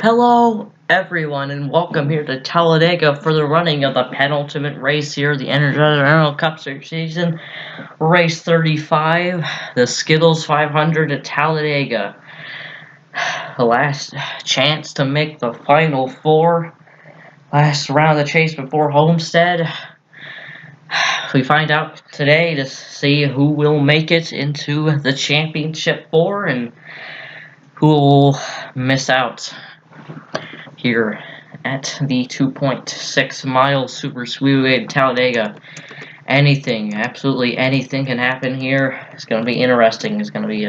Hello, everyone, and welcome here to Talladega for the running of the penultimate race here, the Energizer NROL Cup Season, Race 35, the Skittles 500 at Talladega. The last chance to make the Final Four, last round of the chase before Homestead. We find out today to see who will make it into the Championship 4 and who will miss out here at the 2.6 mile super speedway at Talladega. Anything, absolutely anything can happen here. It's going to be interesting. It's going to be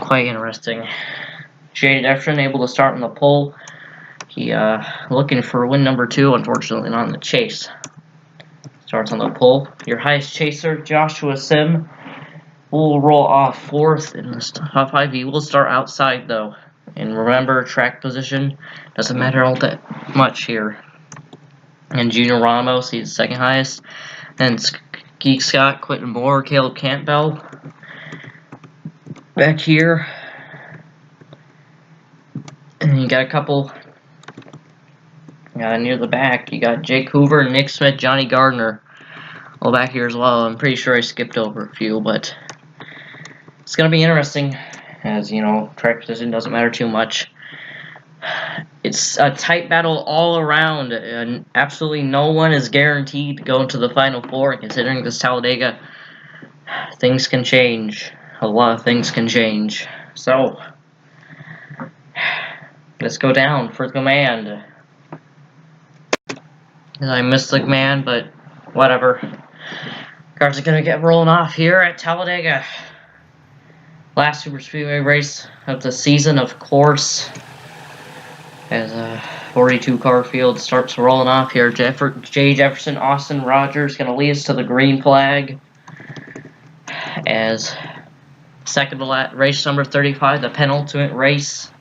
quite interesting. J.D. Jefferson able to start on the pole. He looking for win number 2, unfortunately not in the chase. Starts on the pole. Your highest chaser, Joshua Sim, will roll off 4th in the top 5. He will start outside though. And remember, track position doesn't matter all that much here. And Junior Ramos, he's the second highest. Then Geek Scott, Quentin Moore, Caleb Campbell. Back here. And you got a couple near the back. You got Jake Hoover, Nick Smith, Johnny Gardner. All back here as well. I'm pretty sure I skipped over a few, but it's going to be interesting. As you know, track position doesn't matter too much. It's a tight battle all around, and absolutely no one is guaranteed to go into the Final Four. Considering this Talladega, things can change. A lot of things can change. So, let's go down for the command. I missed the command, but whatever. Cars are going to get rolling off here at Talladega. Last super speedway race of the season, of course, as a 42 car field starts rolling off here. J. Jefferson, Austin Rogers going to lead us to the green flag as second to last race number 35, the penultimate race.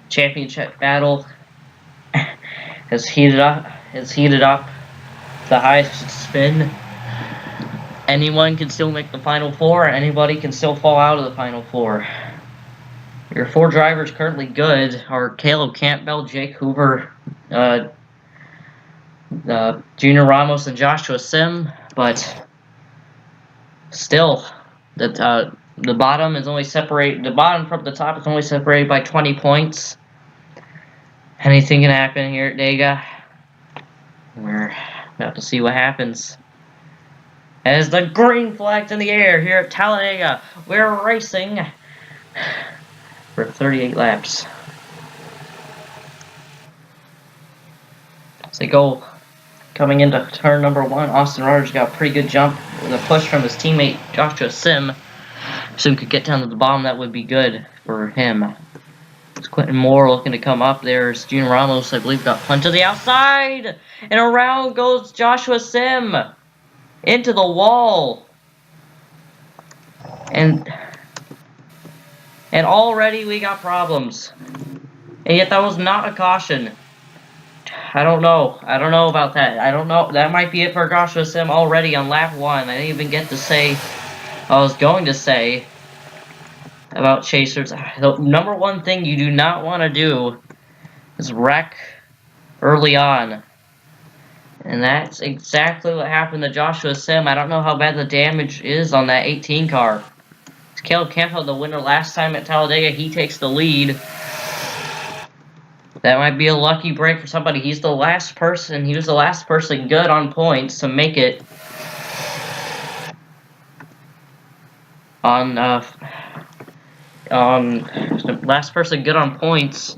Championship battle has heated up. The highest spin. Anyone can still make the Final Four. Anybody can still fall out of the Final Four. Your 4 drivers currently good are Caleb Campbell, Jake Hoover, Junior Ramos, and Joshua Sim. But still, the bottom is only separated. The bottom from the top is only separated by 20 points. Anything can happen here at Dega. We're about to see what happens. As the green flag's in the air here at Talladega, we're racing for 38 laps. As they go, coming into turn number 1, Austin Rogers got a pretty good jump with a push from his teammate Joshua Sim. Sim could get down to the bottom, that would be good for him. It's Quentin Moore looking to come up. There's Junior Ramos, I believe, got punched to the outside, and around goes Joshua Sim. Into the wall, and already we got problems, and yet that was not a caution. I don't know about that. I don't know, that might be it for Joshua Sim already on lap 1. I didn't even get to say I was going to say about chasers. The number one thing you do not want to do is wreck early on. And that's exactly what happened to Joshua Sim. I don't know how bad the damage is on that 18 car. Caleb Campbell, the winner last time at Talladega, he takes the lead. That might be a lucky break for somebody. He was the last person good on points to make it on the last person good on points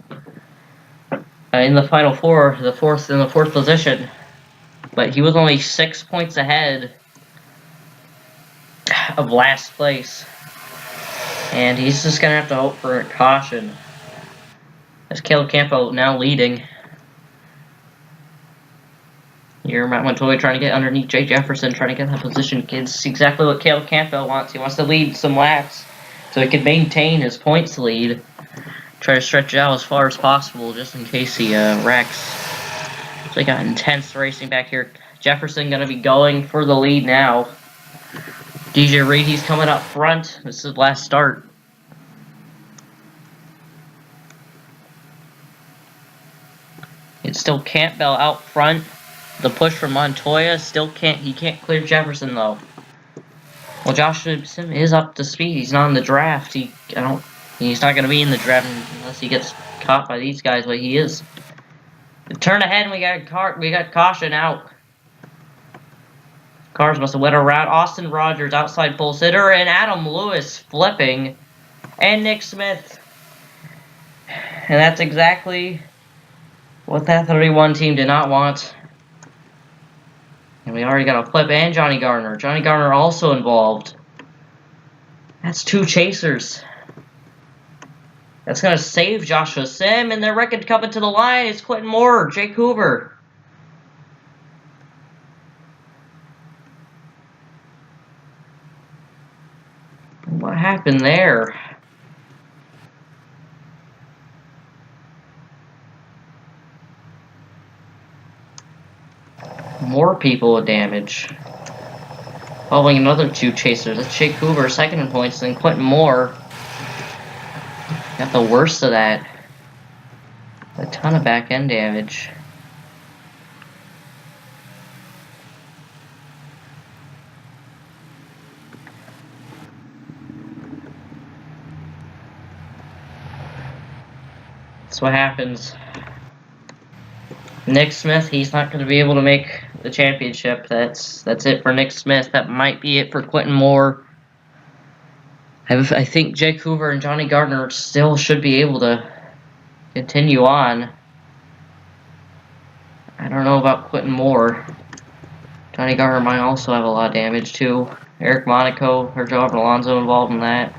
in the Final Four, in the fourth position. But he was only 6 points ahead of last place. And he's just going to have to hope for a caution. As Caleb Campbell now leading. Here, Matt Montoya trying to get underneath Jay Jefferson, trying to get that position. It's exactly what Caleb Campbell wants. He wants to lead some laps so he can maintain his points lead. Try to stretch it out as far as possible just in case he wrecks. So they got intense racing back here. Jefferson going to be going for the lead now. DJ Reed, he's coming up front. This is his last start. It's still Campbell out front. The push from Montoya he can't clear Jefferson though. Well, Josh Simpson is up to speed. He's not in the draft. He's not going to be in the draft unless he gets caught by these guys, but he is. Turn ahead, and we got caution out. Cars must have went around. Austin Rogers, outside pole sitter, and Adam Lewis flipping, and Nick Smith. And that's exactly what that 31 team did not want. And we already got a flip, and Johnny Garner. Johnny Garner also involved. That's 2 chasers. That's going to save Joshua Sim, and they're wrecking coming to the line. It's Quentin Moore, Jake Hoover. What happened there? More people with damage. Following another 2 chasers. That's Jake Hoover, second in points, and Quentin Moore got the worst of that. A ton of back end damage. That's what happens. Nick Smith, he's not going to be able to make the championship. That's it for Nick Smith. That might be it for Quentin Moore. I think Jake Hoover and Johnny Gardner still should be able to continue on. I don't know about Quentin Moore. Johnny Gardner might also have a lot of damage too. Eric Monaco or Joe Alonso involved in that.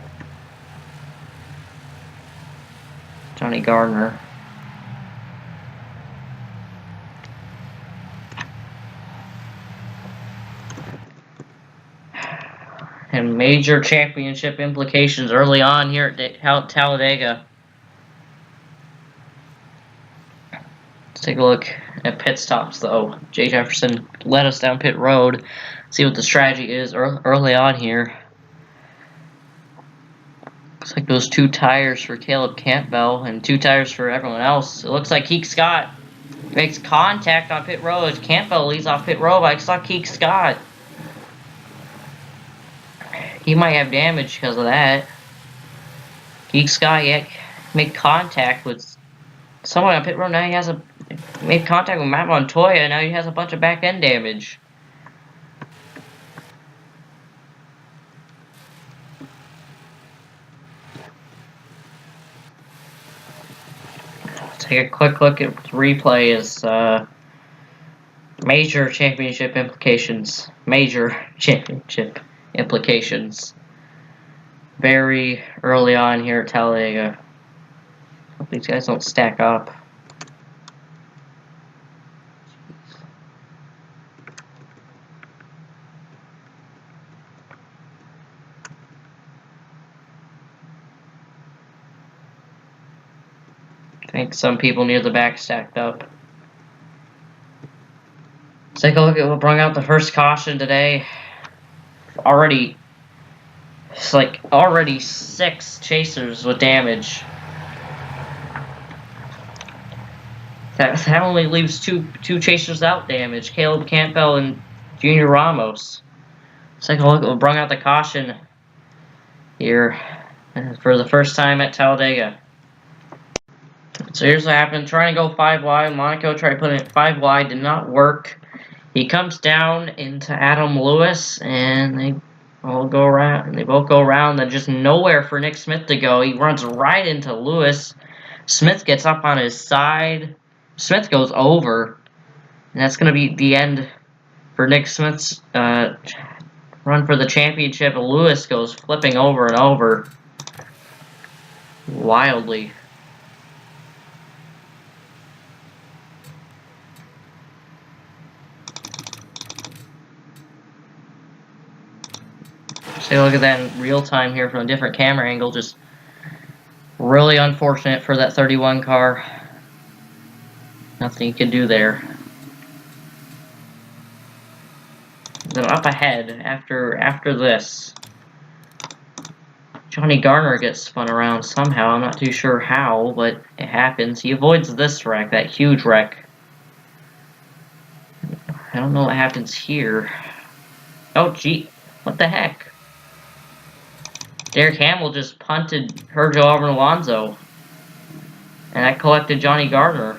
Johnny Gardner. And major championship implications early on here at Talladega. Let's take a look at pit stops, though. Jay Jefferson led us down pit road. See what the strategy is early on here. Looks like those 2 tires for Caleb Campbell and 2 tires for everyone else. It looks like Keek Scott makes contact on pit road. Campbell leads off pit road, but I saw Keek Scott. He might have damage because of that. Keek Scott made contact with someone on pit road. Now he made contact with Matt Montoya. Now he has a bunch of back end damage. Take a quick look at the replay. Is major championship implications. Major championship implications. Very early on here at Talladega. Hope these guys don't stack up. I think some people near the back stacked up. Let's take a look at what brought out the first caution today. Already 6 chasers with damage. That only leaves two chasers out damage. Caleb Campbell and Junior Ramos. Let's take a look at what brought out the caution here for the first time at Talladega. So here's what happened. Trying to go 5 wide. Monaco tried putting it 5 wide. Did not work. He comes down into Adam Lewis, and they all go around. They both go around. Then just nowhere for Nick Smith to go. He runs right into Lewis. Smith gets up on his side. Smith goes over. And that's going to be the end for Nick Smith's run for the championship. Lewis goes flipping over and over. Wildly. Take a look at that in real time here from a different camera angle. Just really unfortunate for that 31 car. Nothing you can do there. Then up ahead after this, Johnny Garner gets spun around somehow. I'm not too sure how, but it happens. He avoids this wreck, that huge wreck. I don't know what happens here. Oh, gee. What the heck? Derek Hamill just punted Herjo over Alonso. And that collected Johnny Gardner.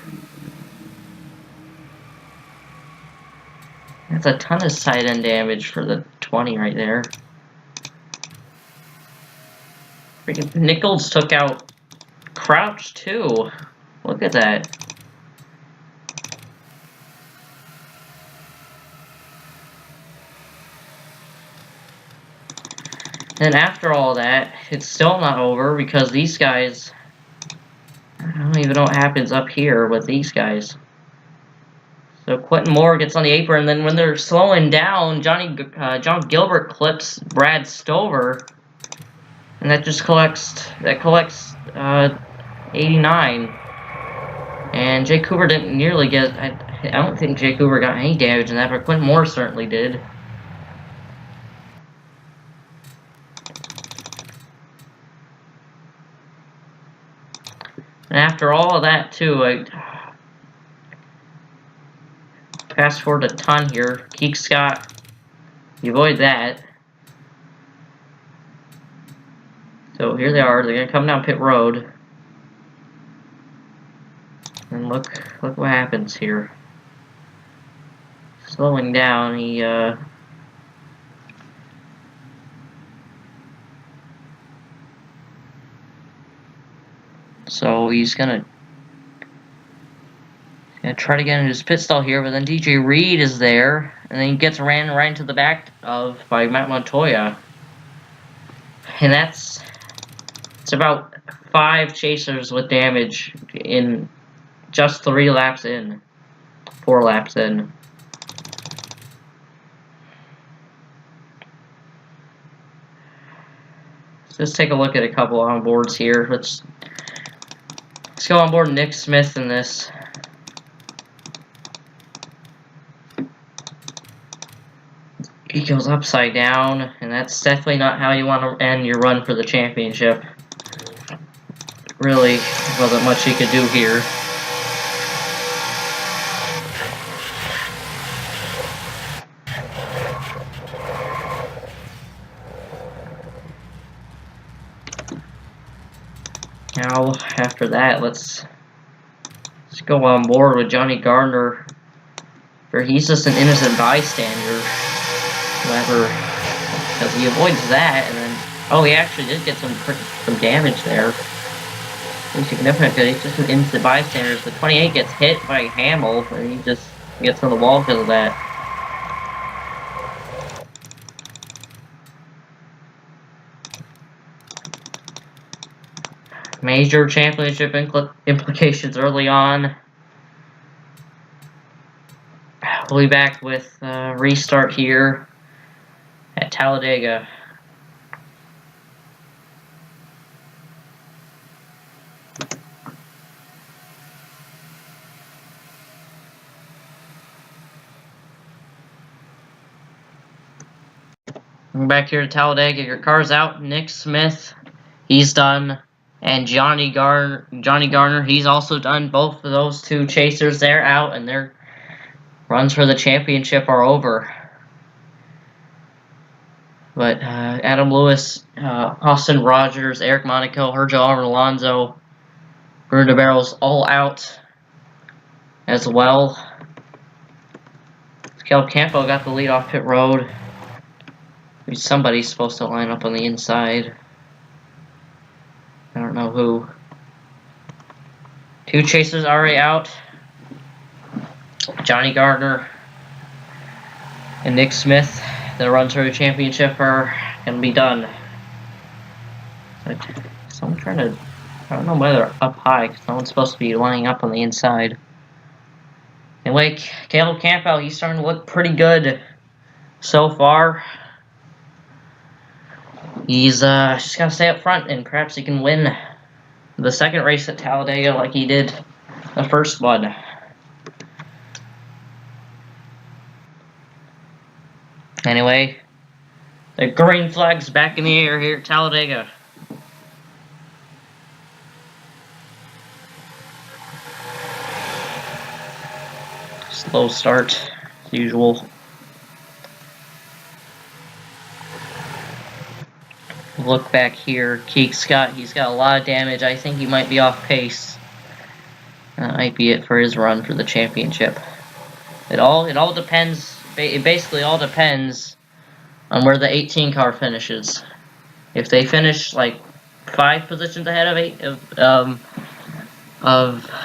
That's a ton of side end damage for the 20 right there. Freaking Nichols took out Crouch too. Look at that. And after all that, it's still not over because these guys... I don't even know what happens up here with these guys. So Quentin Moore gets on the apron, and then when they're slowing down, John Gilbert clips Brad Stover, and that just collects 89. And Jay Cooper didn't nearly get. I don't think Jay Cooper got any damage in that, but Quentin Moore certainly did. And after all of that, too, I fast forward a ton here. Keek Scott, you avoid that. So here they are. They're gonna come down pit road, and look what happens here. Slowing down, he so he's gonna try to get into his pit stall here, but then DJ Reed is there, and then he gets ran right into the back of by Matt Montoya. And it's about 5 chasers with damage in just 4 laps in. Let's take a look at a couple on boards here. Let's go on board Nick Smith in this. He goes upside down, and that's definitely not how you want to end your run for the championship. Really wasn't much he could do here. Now, after that, let's go on board with Johnny Gardner, where he's just an innocent bystander. Whatever, because he avoids that, and then oh, he actually did get some damage there. Pretty significant because he's just an innocent bystander. The 28 gets hit by Hamill, and he just gets on the wall because of that. Major championship implications early on. We'll be back with restart here at Talladega. We're back here to Talladega. Your car's out. Nick Smith, he's done. And Johnny Gardner, he's also done. Both of those 2 chasers, they're out, and their runs for the championship are over. But Adam Lewis, Austin Rogers, Eric Monaco, Herjo Alonso, Bruno Barrels all out as well. Kel Campo got the lead off pit road. Somebody's supposed to line up on the inside. I don't know who. 2 chasers already out. Johnny Gardner and Nick Smith, the runs for the championship are going to be done. So I'm trying to... I don't know why they're up high, because no one's supposed to be lining up on the inside. Anyway, Caleb Campbell, he's starting to look pretty good so far. He's just got to stay up front, and perhaps he can win the second race at Talladega like he did the first one. Anyway, the green flag's back in the air here at Talladega. Slow start. as usual. Look back here, Keek Scott, he's got a lot of damage. I think he might be off pace. That might be it for his run for the championship. It all depends, it basically all depends on where the 18 car finishes. If they finish like 5 positions ahead of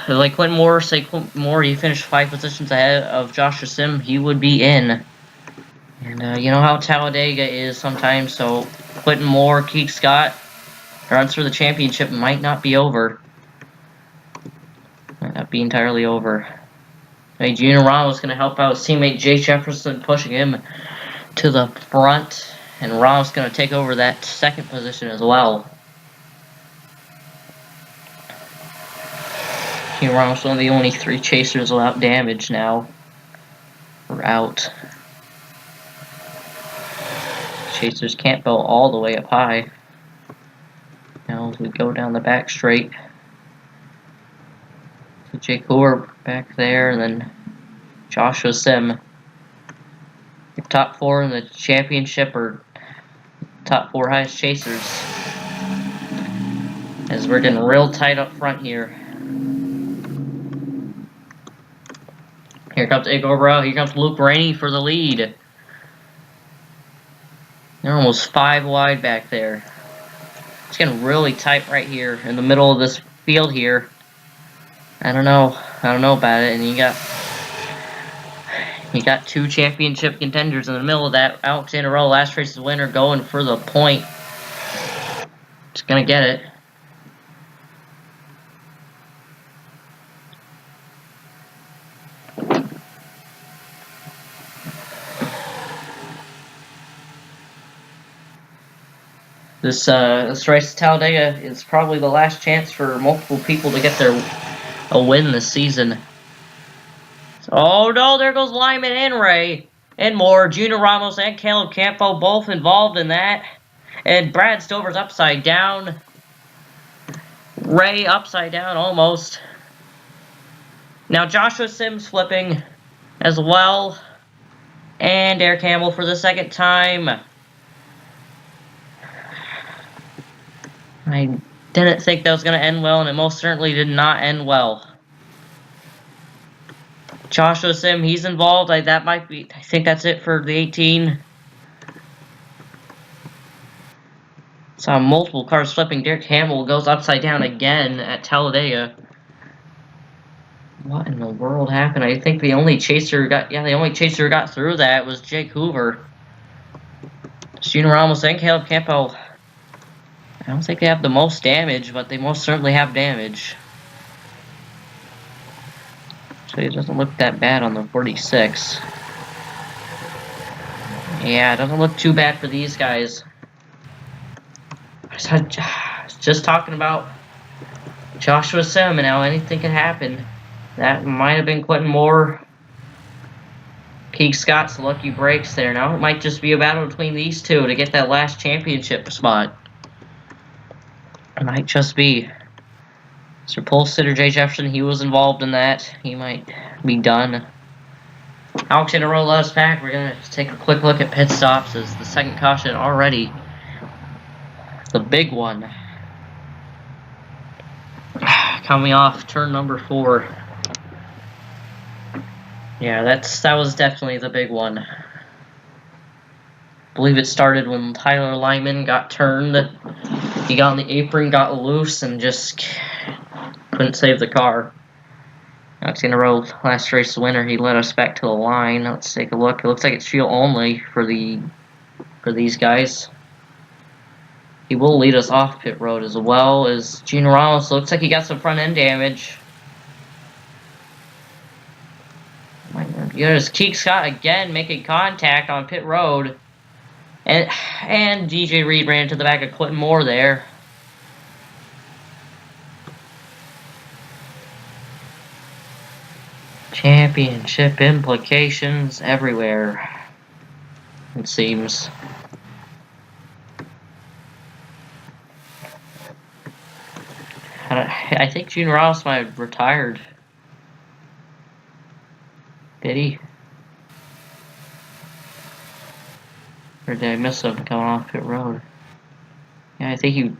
like Quentin Moore, say Quentin Moore, he finished 5 positions ahead of Joshua Sim, he would be in. And you know how Talladega is sometimes, so Quentin Moore, Keith Scott, runs for the championship might not be over. Might not be entirely over. Hey, Junior Ramos is going to help out his teammate Jay Jefferson, pushing him to the front, and Ramos is going to take over that second position as well. Junior Ramos is one of the only 3 chasers without damage now. We're out. Chasers can't go all the way up high. Now we go down the back straight. So Jake Hoover back there, and then Joshua Sim. The top 4 in the championship are top 4 highest chasers. As we're getting real tight up front here. Here comes Igor Bro. Here comes Luke Rainey for the lead. They're almost 5 wide back there. It's getting really tight right here in the middle of this field here. I don't know about it. And you got 2 championship contenders in the middle of that. Alex NROL, last race's winner, going for the point. Just gonna get it. This race at Talladega is probably the last chance for multiple people to get a win this season. So, oh no, there goes Lyman and Ray. And more. Junior Ramos and Caleb Campo both involved in that. And Brad Stover's upside down. Ray upside down almost. Now Joshua Sims flipping as well. And Eric Campbell for the second time. I didn't think that was going to end well, and it most certainly did not end well. Joshua Sim, he's involved. I think that's it for the 18. Saw multiple cars flipping. Derek Campbell goes upside down again at Talladega. What in the world happened? I think the only chaser who got through that was Jake Hoover. Junior Ramos and Caleb Campo. I don't think they have the most damage, but they most certainly have damage. So it doesn't look that bad on the 46. Yeah, it doesn't look too bad for these guys. I was just talking about Joshua Sim and how anything can happen. That might have been Quentin Moore. Keith Scott's lucky breaks there. Now it might just be a battle between these two to get that last championship spot. It might just be. Mr. Pole sitter Jay Jefferson, he was involved in that. He might be done. Alex NROL let us back. We're going to take a quick look at pit stops as the second caution already. The big one. Coming off turn number 4. Yeah, that was definitely the big one. I believe it started when Tyler Lyman got turned. He got on the apron, got loose, and just couldn't save the car. Alex NROL, last race winner, he led us back to the line. Let's take a look. It looks like it's fuel only for these guys. He will lead us off pit road as well as Junior Ramos. Looks like he got some front end damage. There's Keith Scott again making contact on pit road. And DJ Reed ran into the back of Quentin Moore there. Championship implications everywhere, it seems. I think Junior Ross might have retired. Did he? Or did I miss him coming off pit road? Yeah, I think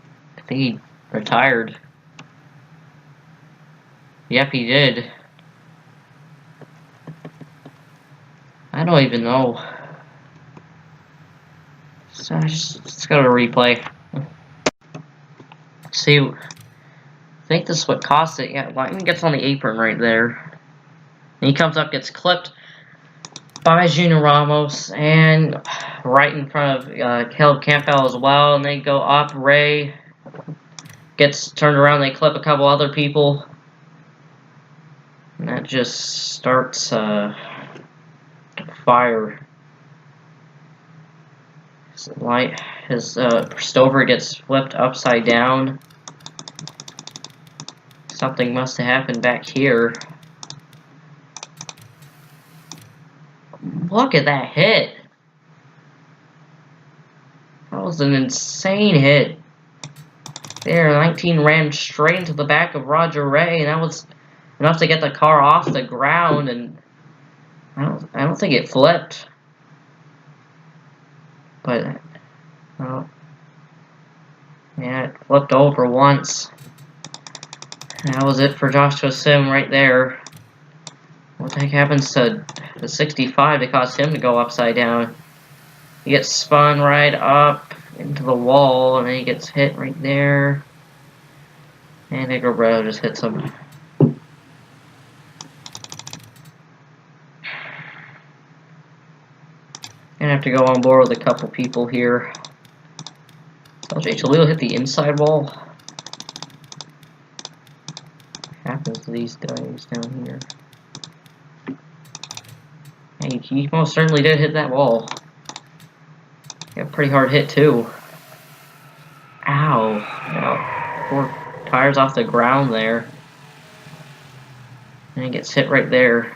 he retired. Yep, he did. I don't even know. So let's go to replay. See, I think this is what cost it. Yeah, Lightning gets on the apron right there. And he comes up, gets clipped by Junior Ramos, and right in front of Caleb Campbell as well. And they go up. Ray gets turned around. They clip a couple other people. And that just starts fire. His Stover gets flipped upside down. Something must have happened back here. Look at that hit. That was an insane hit. There, 19 ran straight into the back of Roger Ray, and that was enough to get the car off the ground, and I don't think it flipped. But yeah, it flipped over once. And that was it for Joshua Sim right there. What the heck happens to the 65 that caused him to go upside down? He gets spun right up into the wall, and then he gets hit right there. And Negro just hits him. Gonna have to go on board with a couple people here. So Jaleel hit the inside wall. What happens to these guys down here? Hey, he most certainly did hit that wall. Got a pretty hard hit too. Ow. Ow. 4 tires off the ground there. And he gets hit right there.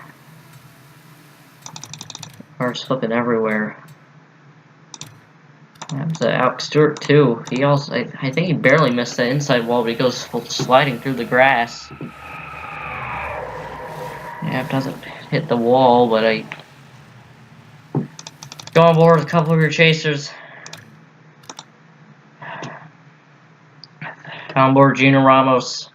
Cars flipping everywhere. That was Alex Stewart too. He also, I think he barely missed the inside wall, but he goes sliding through the grass. Yeah, it doesn't hit the wall, but I go on board with a couple of your chasers. On board Junior Ramos.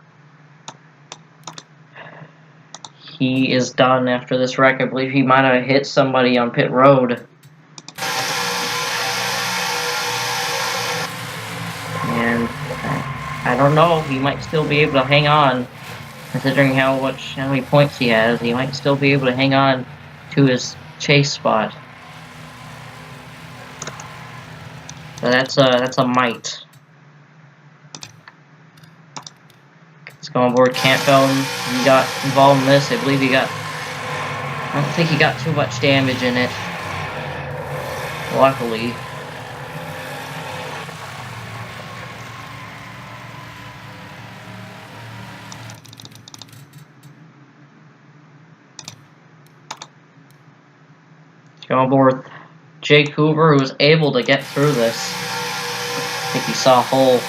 He is done after this wreck. I believe he might have hit somebody on pit road. And I don't know. He might still be able to hang on, considering how many points he has. He might still be able to hang on to his chase spot. So that's a might. Let's go on board Campbell. He got involved in this. I believe he got. I don't think he got too much damage in it. Luckily. Go on board Jake Hoover, who was able to get through this. I think he saw a hole.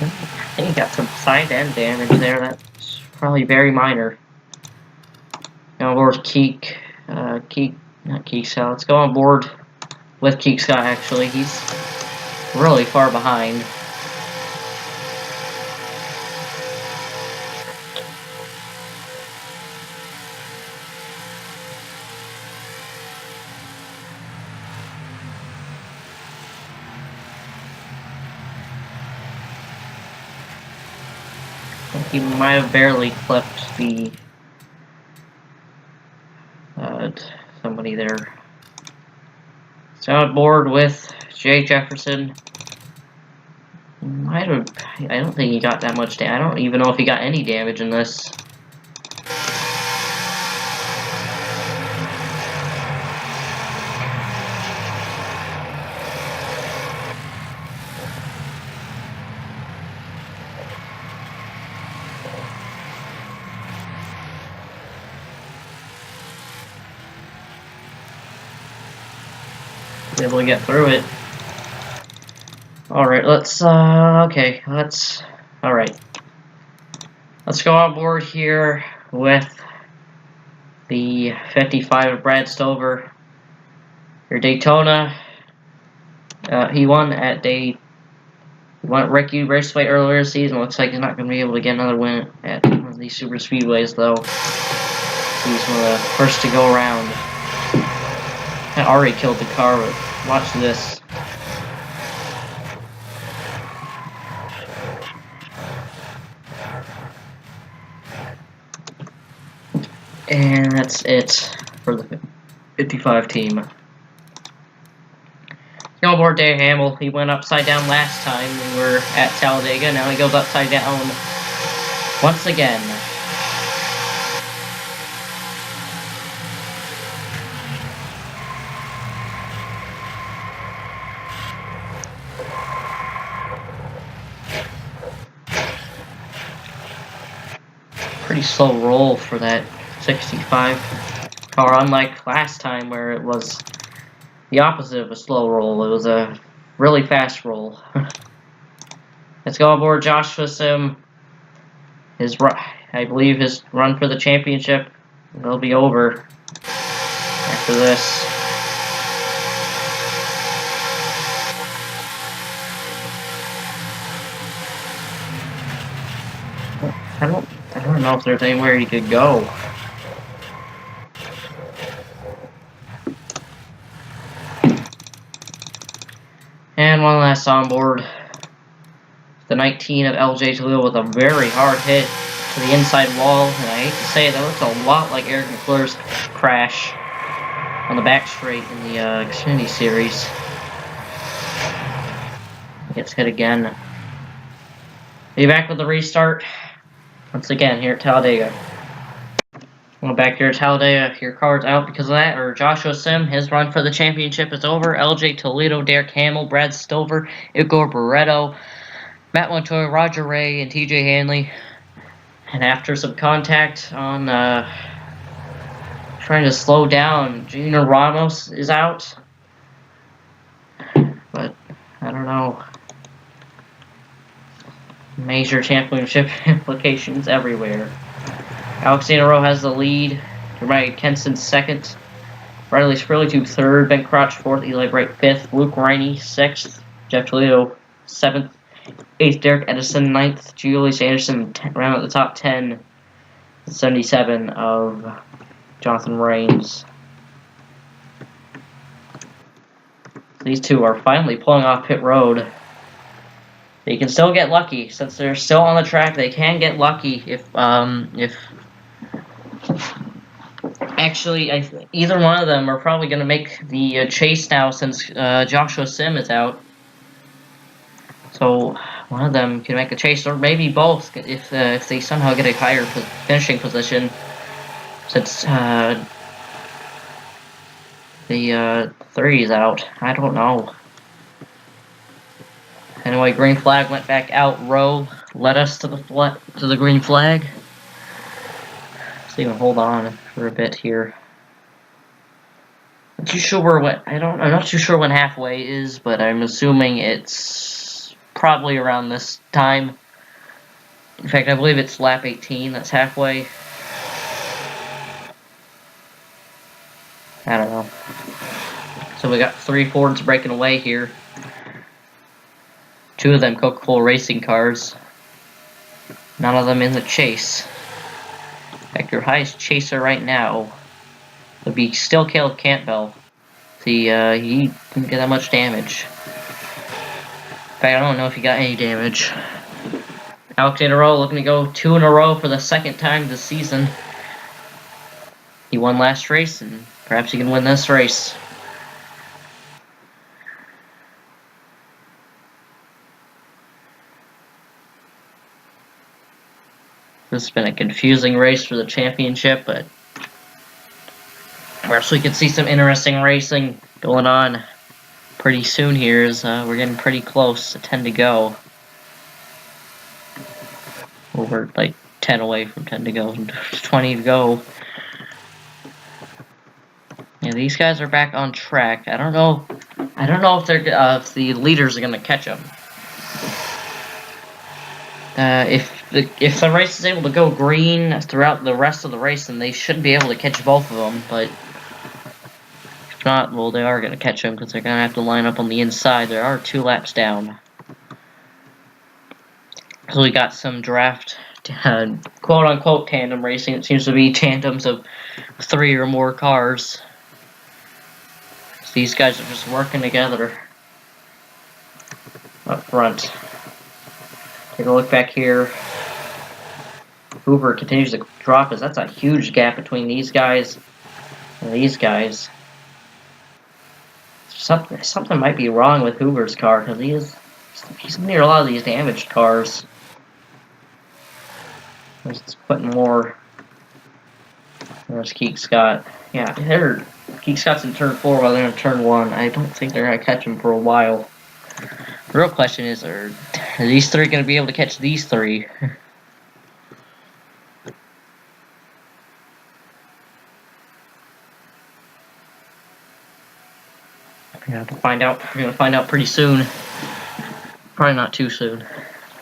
I think he got some side end damage there. That's probably very minor. Go on board Keek. Not Keek Scott. Let's go on board with Keek Scott, actually. He's really far behind. He might have barely clipped the somebody there. So on board with Jay Jefferson. I don't think he got that much damage. I don't even know if he got any damage in this. Able to get through it. Alright, let's okay, alright. Let's go on board here with the 55 of Brad Stover. Your Daytona, he won at Ricky Raceway earlier this season. Looks like he's not going to be able to get another win at one of these super speedways, though. He's one of the first to go around. I already killed the car, but watch this. And that's it for the 55 team. Snowboard Dave Hamill, he went upside down last time we were at Talladega. Now he goes upside down once again. Pretty slow roll for that 65 car, unlike last time where it was the opposite of a slow roll. It was a really fast roll. Let's go aboard Joshua Sim. I believe his run for the championship will be over after this. I don't know if there's anywhere he could go. And one last on board. The 19 of LJ Toledo with a very hard hit to the inside wall. And I hate to say it, that looks a lot like Eric McClure's crash on the back straight in the Xfinity Series. He gets hit again. Be back with the restart. Once again, here at Talladega. Well, back here at Talladega, your car's out because of that, or Joshua Sim, his run for the championship is over. LJ Toledo, Derek Hamill, Brad Stover, Igor Barreto, Matt Montoya, Roger Ray, and TJ Hanley. And after some contact on trying to slow down, Gina Ramos is out. But, I don't know. Major championship implications everywhere. Alex NROL has the lead. Jeremiah Kenson second. Riley Spurley third. Ben Crotch fourth. Eli Bright fifth. Luke Riney sixth. Jeff Toledo seventh. Eighth. Derek Edison ninth. Julius Anderson round at the top 10. 77 of Jonathan Raines. These two are finally pulling off pit road. They can still get lucky since they're still on the track. They can get lucky if actually either one of them are probably going to make the chase now since Joshua Sim is out. So one of them can make a chase, or maybe both if they somehow get a higher finishing position. Since the 3 is out, I don't know. Anyway, green flag went back out. Rowe led us to the green flag. Let's even hold on for a bit here. I'm not too sure I'm not too sure when halfway is, but I'm assuming it's probably around this time. In fact, I believe it's lap 18. That's halfway. I don't know. So we got 3 Fords breaking away here. 2 of them Coca-Cola racing cars. None of them in the chase. In fact, your highest chaser right now would be still Caleb Campbell. See, he didn't get that much damage. In fact, I don't know if he got any damage. Alex NROL looking to go 2 in a row for the second time this season. He won last race, and perhaps he can win this race. This has been a confusing race for the championship, but perhaps we could see some interesting racing going on pretty soon here, as we're getting pretty close to 10 to go. Well, we're like 10 away from 10 to go, and 20 to go. Yeah, these guys are back on track. I don't know if they're if the leaders are gonna catch them. If if the race is able to go green throughout the rest of the race, then they should be able to catch both of them. But if not, well, they are going to catch them because they're going to have to line up on the inside. There are 2 laps down. So we got some draft, quote-unquote tandem racing. It seems to be tandems of 3 or more cars. So these guys are just working together up front. Take a look back here. Hoover continues to drop us. That's a huge gap between these guys and these guys. Something might be wrong with Hoover's car because he's near a lot of these damaged cars. He's putting more. There's Keek Scott. Yeah, Keek Scott's in turn 4 while they're in turn 1. I don't think they're gonna catch him for a while. The real question is, are these 3 gonna be able to catch these 3? We're gonna find out. We're gonna find out pretty soon. Probably not too soon.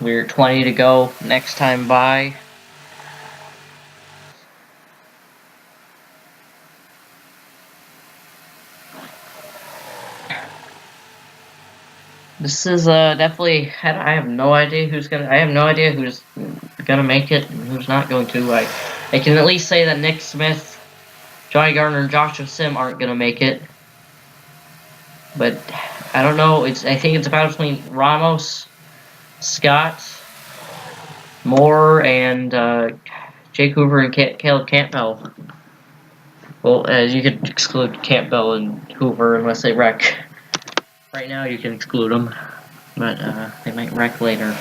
We're 20 to go. Next time by. This is definitely. I have no idea who's gonna. I have no idea who's gonna make it and who's not going to. I can at least say that Nick Smith, Johnny Gardner, and Joshua Sim aren't gonna make it. But I don't know. I think it's about between Ramos, Scott, Moore, and Jake Hoover and Caleb Campbell. Well, you could exclude Campbell and Hoover unless they wreck. Right now, you can exclude them, but they might wreck later.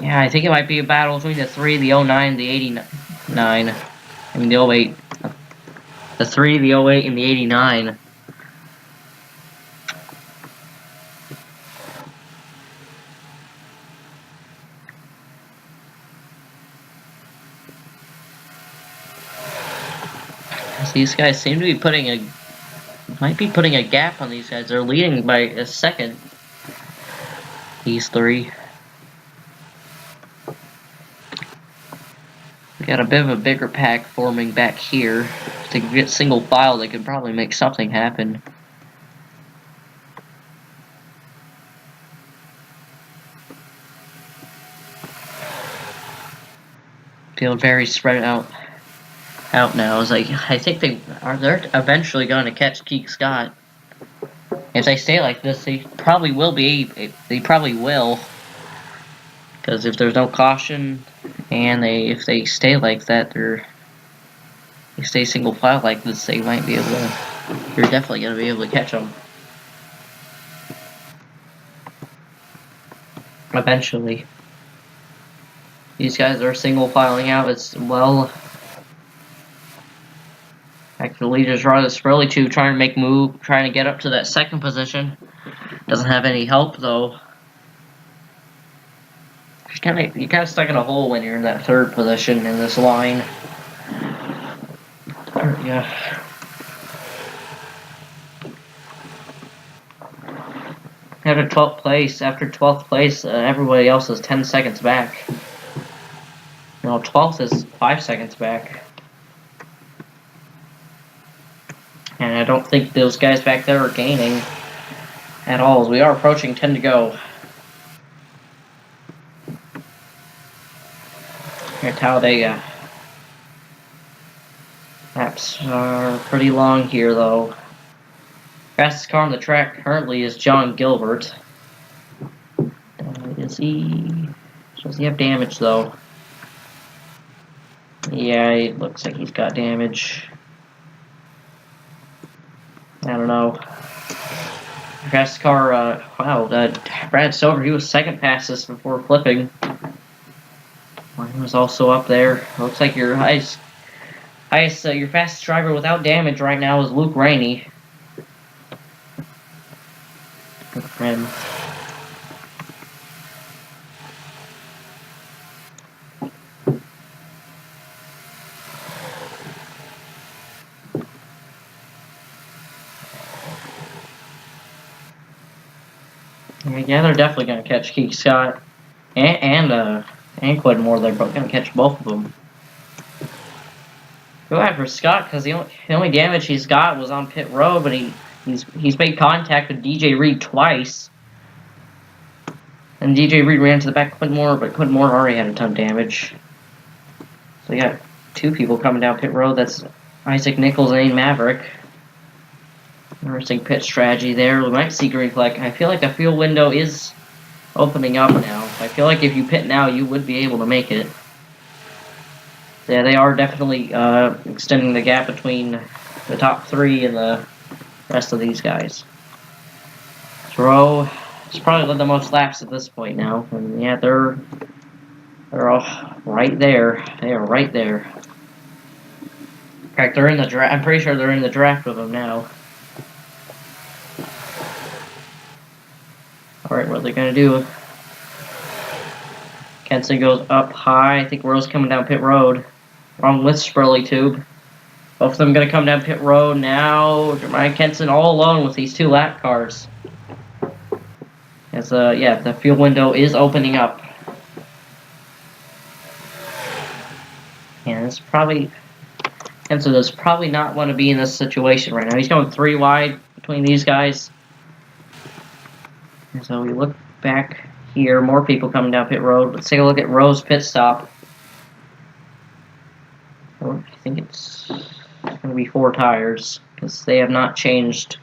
Yeah, I think it might be a battle between the 3, the 09, the 89. I mean, the 08. The 3, the 08, and the 89. These guys seem to be might be putting a gap on these guys. They're leading by a second. These 3. We got a bit of a bigger pack forming back here. If they could get single file, they could probably make something happen. Feel very spread out now. It's like, I think they're eventually going to catch Keek Scott. If they stay like this, they probably will be. They probably will, because if there's no caution, and if they stay like that, they stay single file like this, they might be able to. You're definitely going to be able to catch them eventually. These guys are single filing out as well. Back to the leaders, Riley Spurley too, trying to get up to that second position. Doesn't have any help though. You're kind of stuck in a hole when you're in that third position in this line. Yeah. After 12th place, everybody else is 10 seconds back. No, 12th is 5 seconds back. And I don't think those guys back there are gaining at all, as we are approaching 10 to go. Here at Talladega. Laps are pretty long here, though. Fastest car on the track currently is John Gilbert. Does he have damage, though? Yeah, it looks like he's got damage. I don't know. Fastest car, wow, Brad Silver, he was second fastest before flipping. He was also up there. Looks like your your fastest driver without damage right now is Luke Rainey. Good for him. Yeah, they're definitely going to catch Keek Scott and And Quidmore, they're both gonna catch both of them. Go after Scott, because the only damage he's got was on pit road, but he's made contact with DJ Reed twice. And DJ Reed ran to the back of Quidmore, but Quidmore already had a ton of damage. So you got two people coming down pit road. That's Isaac Nichols and Aim Maverick. Interesting pit strategy there. We might see green flag. I feel like the fuel window is opening up now. I feel like if you pit now, you would be able to make it. Yeah, they are definitely extending the gap between the top three and the rest of these guys. Throw has probably led the most laps at this point now, and yeah, they're all right there. They are right there. In fact, they're in the draft. I'm pretty sure they're in the draft with them now. All right, what are they gonna do? Kenson goes up high. I think Rose coming down pit road. Wrong with Spurley Tube. Both of them going to come down pit road now. Jeremiah Kenson all alone with these two lap cars. As yeah, the fuel window is opening up. And it's probably Kenson does probably not want to be in this situation right now. He's going 3 wide between these guys. And so we look back here, more people coming down pit road. Let's take a look at Rose pit stop. I think it's going to be 4 tires because they have not changed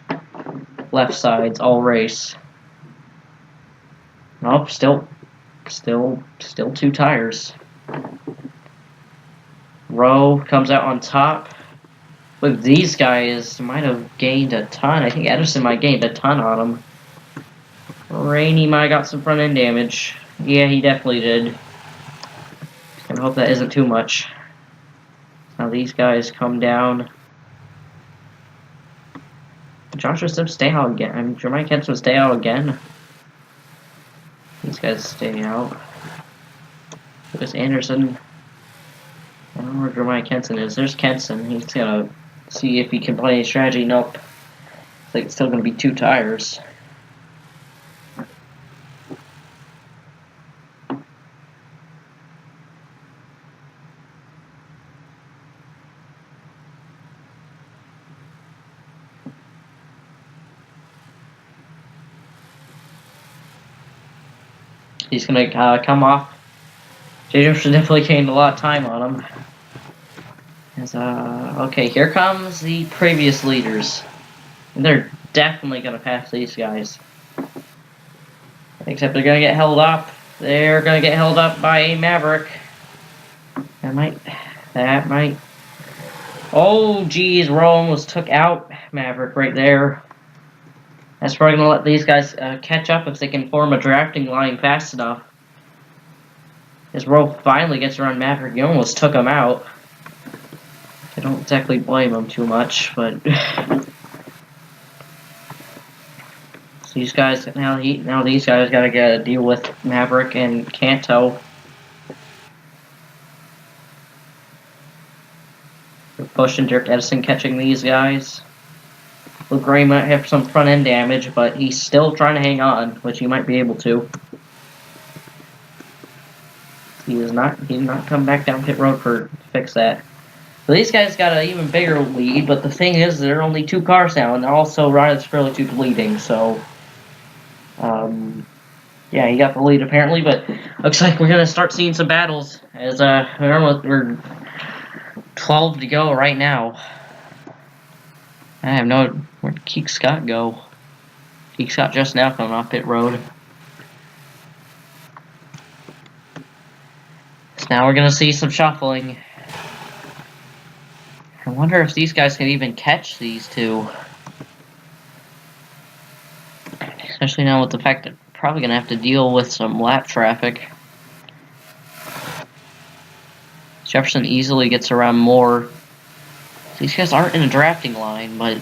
left sides all race. Nope, still 2 tires. Rowe comes out on top. With these guys, might have gained a ton. I think Edison might have gained a ton on them. Rainey might have got some front end damage. Yeah, he definitely did. I hope that isn't too much. Now these guys come down. Joshua Sims stay out again. I mean, Jeremiah Kenson stay out again. These guys stay out. Lucas Anderson. I don't know where Jeremiah Kenson is. There's Kenson. He's gonna see if he can play any strategy. Nope. I think it's still gonna be 2 tires. He's going to come off. J. should definitely gained a lot of time on him. As, okay, here comes the previous leaders. And they're definitely going to pass these guys. Except they're going to get held up. They're going to get held up by a Maverick. That might. Oh, geez, Rowe almost took out Maverick right there. That's probably going to let these guys catch up if they can form a drafting line fast enough. As Rowe finally gets around Maverick, he almost took him out. I don't exactly blame him too much, but these guys now these guys got to get a deal with Maverick and Kanto. They're pushing Dirk Edison, catching these guys. Luke Gray might have some front end damage, but he's still trying to hang on, which he might be able to. He did not come back down pit road to fix that. So these guys got an even bigger lead, but the thing is, there are only 2 cars now, and also Ryan's fairly too leading, so yeah, he got the lead apparently, but looks like we're gonna start seeing some battles as we're 12 to go right now. I have no. Where'd Keek Scott go? Keek Scott just now coming off pit road. So now we're gonna see some shuffling. I wonder if these guys can even catch these 2. Especially now with the fact that we're probably gonna have to deal with some lap traffic. Jefferson easily gets around more. These guys aren't in a drafting line, but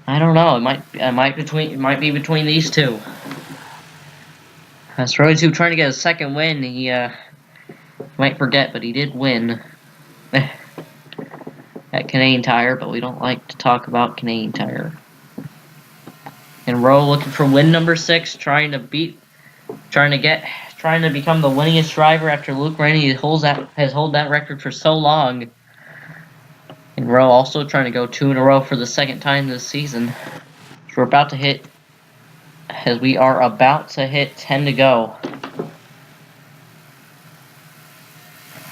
I don't know. It might be between these 2. Road 2 trying to get a second win. He might forget, but he did win at Canadian Tire. But we don't like to talk about Canadian Tire. And Rowe looking for win number 6, trying to trying to become the winningest driver after Luke Rainey has held that record for so long. And Rowe also trying to go 2 in a row for the second time this season. So we are about to hit 10 to go.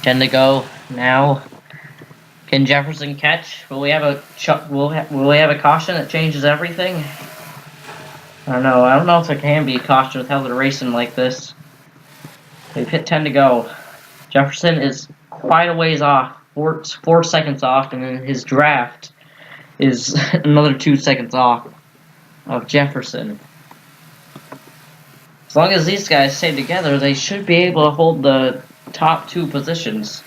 10 to go now. Can Jefferson catch? Will we have a caution that changes everything? I don't know. I don't know if there can be a caution with how they're racing like this. We've hit 10 to go. Jefferson is quite a ways off, 4 seconds off, and then his draft is another 2 seconds off of Jefferson. As long as these guys stay together, they should be able to hold the top 2 positions.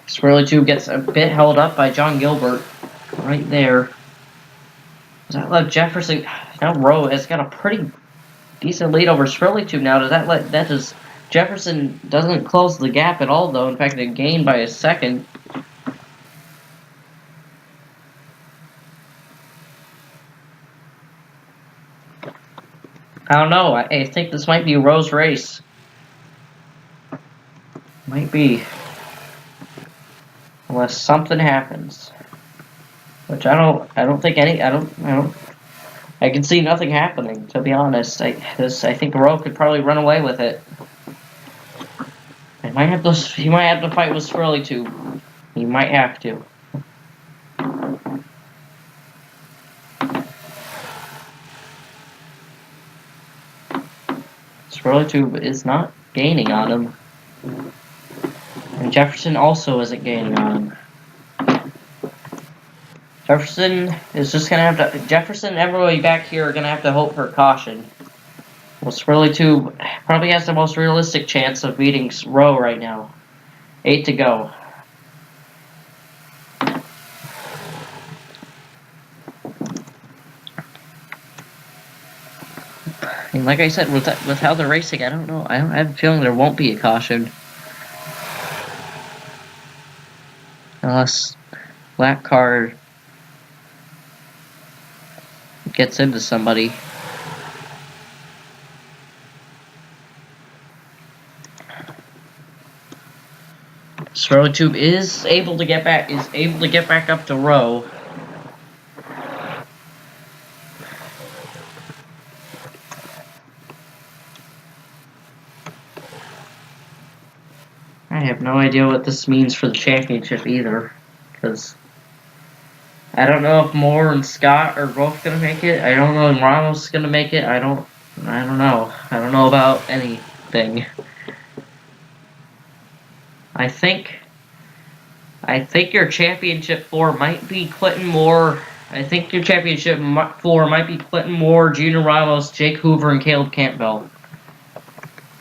Swirly Tube gets a bit held up by John Gilbert right there. Does that let Jefferson? Now Rowe has got a pretty decent lead over Swirly Tube now. Jefferson doesn't close the gap at all though. In fact, it gained by a second. I don't know. I think this might be Rowe's race. Might be. Unless something happens. Which I can see nothing happening, to be honest. I think Rowe could probably run away with it. He might have to fight with Swirly Tube. He might have to. Swirly Tube is not gaining on him. And Jefferson also isn't gaining on him. Jefferson is just gonna have to. Jefferson and everybody back here are gonna have to hope for caution. Well, Swirly Tube probably has the most realistic chance of beating Rowe right now. 8 to go. And like I said, with how they're racing, I don't know. I have a feeling there won't be a caution. Unless Black Card gets into somebody. Swirly Tube is able to get back up to Rowe. I have no idea what this means for the championship either, because I don't know if Moore and Scott are both gonna make it. I don't know if Ramos is gonna make it. I don't know. I don't know about anything. I think your championship 4 might be Clinton Moore. I think your championship 4 might be Clinton Moore, Junior Ramos, Jake Hoover, and Caleb Campbell.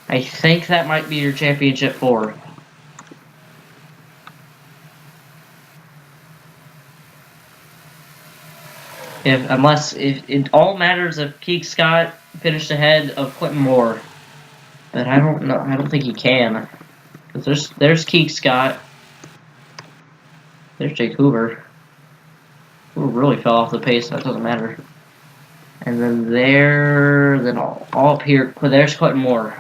I think that might be your championship 4. Unless it all matters if Keek Scott finished ahead of Clinton Moore, but I don't know. I don't think he can. Cause there's Keek Scott. There's Jake Hoover. Hoover really fell off the pace. That doesn't matter. And then all up here. There's Clinton Moore.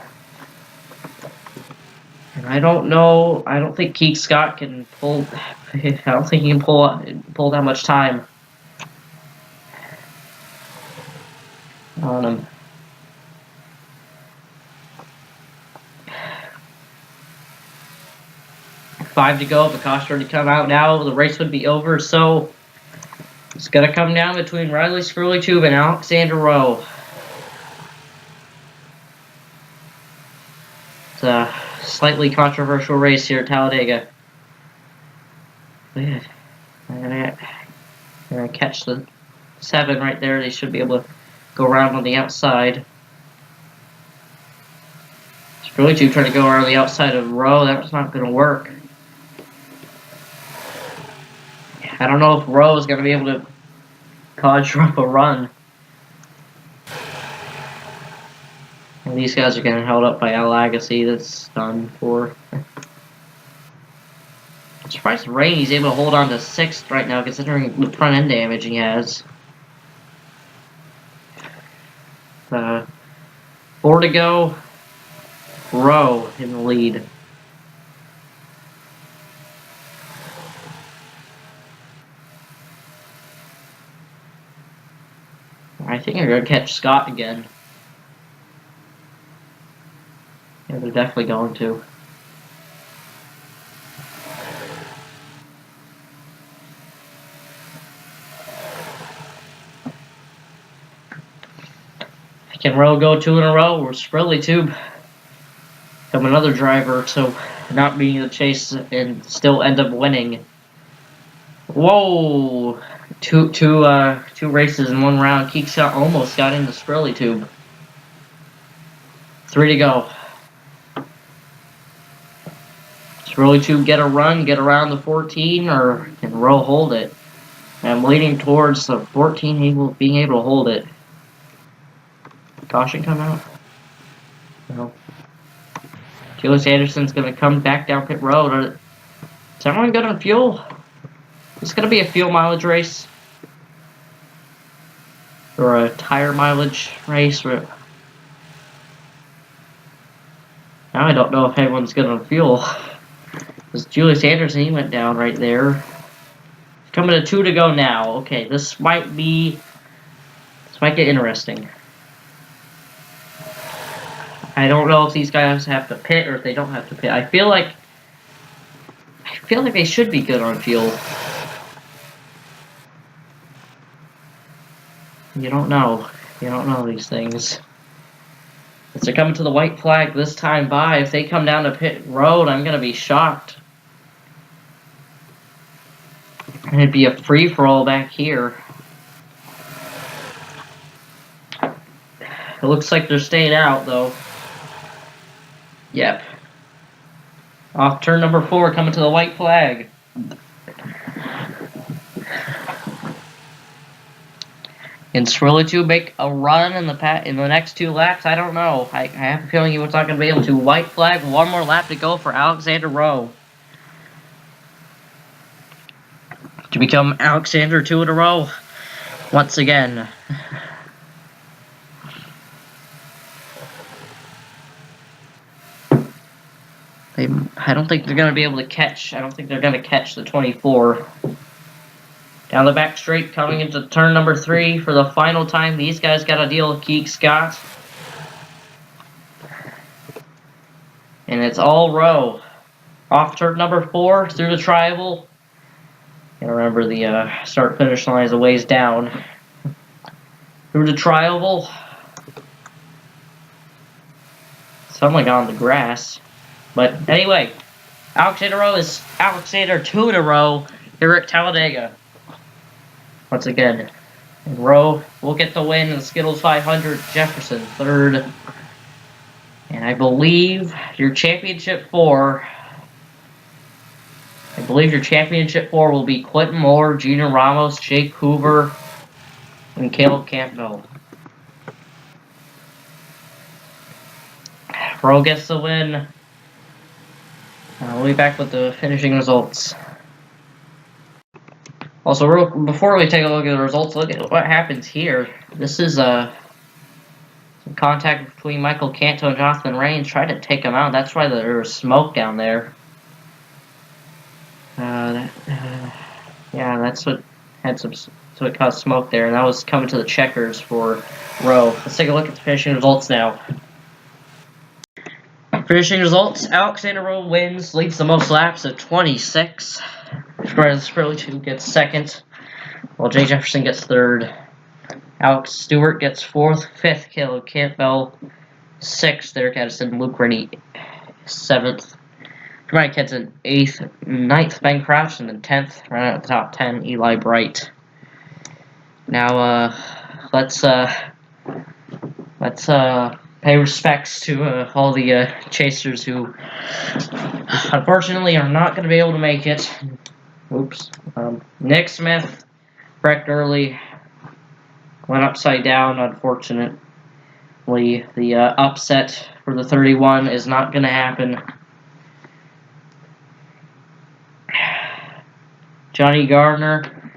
And I don't know. I don't think Keek Scott can pull. I don't think he can pull that much time on him. Five to go. The caution already come out now. The race would be over. So it's gonna come down between Riley Swirly Tube and Alexander Rowe. It's a slightly controversial race here at Talladega. I'm gonna catch the 7 right there. They should be able to go around on the outside. Swirly Tube trying to go around the outside of Rowe. That's not gonna work. I don't know if Rowe is going to be able to conjure up a run. These guys are getting held up by a Legacy that's done for. I'm surprised Rainey's able to hold on to 6th right now, considering the front end damage he has. 4 to go. Rowe in the lead. I think they're going to catch Scott again. Yeah, they're definitely going to. Can Rowe go 2 in a row, or Sprilly Tube become another driver to not be in the chase and still end up winning? Whoa! Two races in 1 round. Keekshot almost got into Sprilly Tube. 3 to go. Sprilly Tube get a run, get around the 14, or can Rowe hold it? I'm leaning towards the 14, being able to hold it. Caution come out? No. Julius Anderson's going to come back down pit road. Is everyone good on fuel? It's going to be a fuel mileage race. Or a tire mileage race. Now I don't know if everyone's good on fuel. Because Julius Anderson, he went down right there. Coming to 2 to go now. Okay, this might get interesting. I don't know if these guys have to pit or if they don't have to pit. I feel like they should be good on fuel. You don't know. You don't know these things. If they're coming to the white flag this time by, if they come down to pit road, I'm gonna be shocked. And it'd be a free-for-all back here. It looks like they're staying out though. Yep. Off turn number 4, coming to the white flag. Can Swirly 2 make a run in the next 2 laps? I don't know. I have a feeling he was not going to be able to. White flag, 1 more lap to go for Alexander Rowe. To become Alexander 2 in a row once again. I don't think they're going to be able to catch. I don't think they're going to catch the 24. Down the back straight, coming into turn number 3 for the final time. These guys got to deal with Keek Scott. And it's all Rowe. Off turn number 4, through the tri-oval. And remember, the start-finish line is a ways down. Through the tri-oval. Someone got on the grass. But anyway, Alexander Rowe is Alexander 2 in a row here at Talladega. Once again, and Rowe will get the win in the Skittles 500. Jefferson 3rd. And I believe your championship 4. Will be Quentin Moore, Gina Ramos, Jake Hoover, and Caleb Campbell. Rowe gets the win. We'll be back with the finishing results. Also, before we take a look at the results, look at what happens here. This is some contact between Michael Canto and Jonathan Rains. Tried to take him out. That's why there was smoke down there. Yeah, that's what so it caused smoke there, and that was coming to the checkers for Rowe. Let's take a look at the finishing results now. Finishing results: Alexander Rowe wins, leads the most laps at 26. Whereas Sprilly 2 gets 2nd, while Jay Jefferson gets 3rd. Alex Stewart gets 4th, 5th, Caleb Campbell, 6th, Eric Addison, Luke Rennie, 7th. Jermaine Kenson, 8th, 9th, Ben Crouch, and then 10th, right at the top 10, Eli Bright. Now, let's pay respects to all the chasers who, unfortunately, are not going to be able to make it. Oops. Nick Smith, wrecked early, went upside down, unfortunate. The upset for the 31 is not going to happen. Johnny Gardner,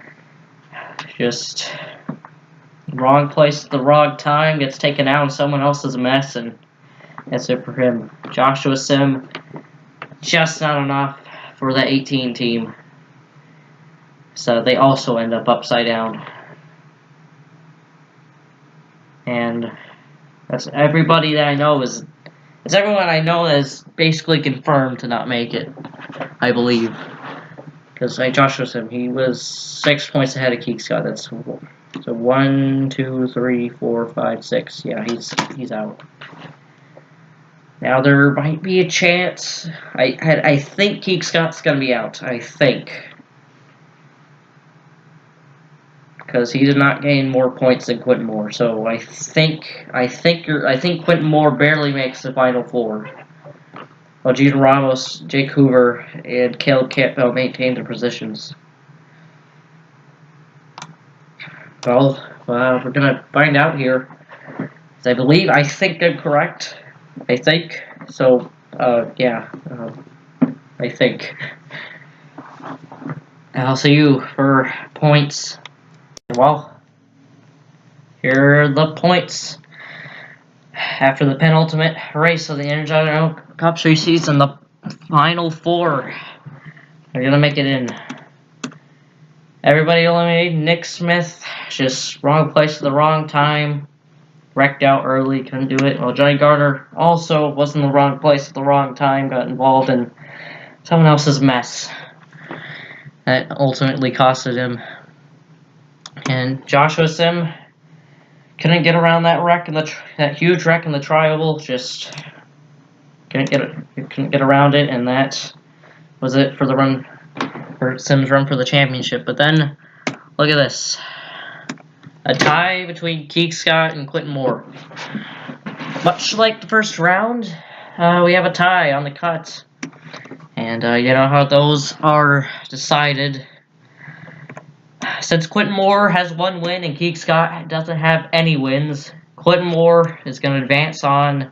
just wrong place at the wrong time, gets taken out and someone else's mess, and that's it for him. Joshua Sim, just not enough for the 18 team. So they also end up upside down. And that's everybody that I know it's everyone I know that is basically confirmed to not make it, I believe. Because Joshua Sim, he was 6 points ahead of Keek Scott. That's so 1, 2, 3, 4, 5, 6. Yeah, he's out. Now there might be a chance. I think Keek Scott's gonna be out. I think. Because he did not gain more points than Quentin Moore, so I think Quentin Moore barely makes the Final Four. While Gina Ramos, Jake Hoover, and Caleb Campbell maintain their positions. Well, we're gonna find out here. I think I'm correct. I think so. Yeah, I think. I'll see you for points. Well, here are the points after the penultimate race of the Energizer Cup Series season. The Final Four are gonna make it in. Everybody eliminated. Nick Smith, just wrong place at the wrong time, wrecked out early, couldn't do it. Well, Johnny Gardner also was in the wrong place at the wrong time, got involved in someone else's mess that ultimately costed him. And Joshua Sim couldn't get around that wreck in that huge wreck in the tri-oval. Just couldn't get around it, and that was it for the run for Sim's run for the championship. But then look at this, a tie between Keek Scott and Quentin Moore. Much like the first round, we have a tie on the cut, and you know how those are decided. Since Quentin Moore has 1 win and Keek Scott doesn't have any wins, Quentin Moore is going to advance on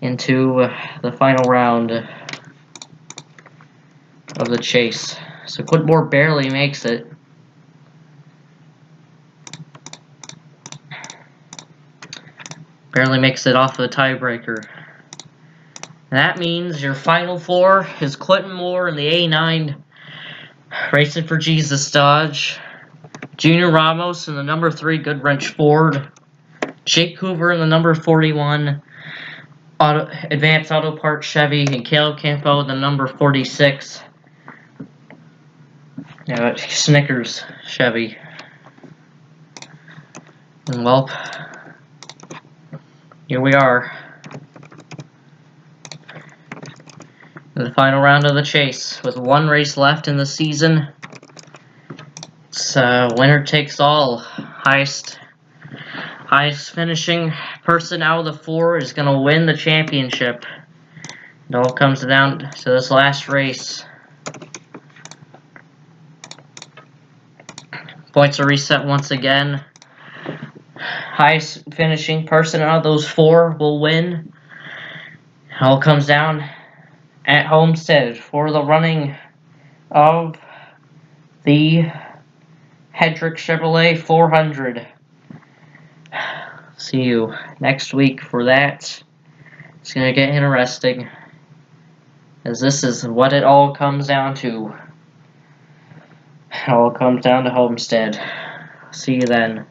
into the final round of the chase. So Quentin Moore barely makes it. Barely makes it off the tiebreaker. That means your Final Four is Quentin Moore in the A9, racing for Jesus Dodge, Junior Ramos in the number 3 Good Wrench Ford, Jake Hoover in the number 41 Advanced Auto Parts Chevy, and Caleb Campo in the number 46 Snickers Chevy. And well, here we are. The final round of the chase, with 1 race left in the season. It's winner takes all. Highest finishing person out of the 4 is going to win the championship. It all comes down to this last race. Points are reset once again. Highest finishing person out of those 4 will win. It all comes down at Homestead for the running of the Hedrick Chevrolet 400. See you next week for that. It's going to get interesting, as this is what it all comes down to. It all comes down to Homestead. See you then.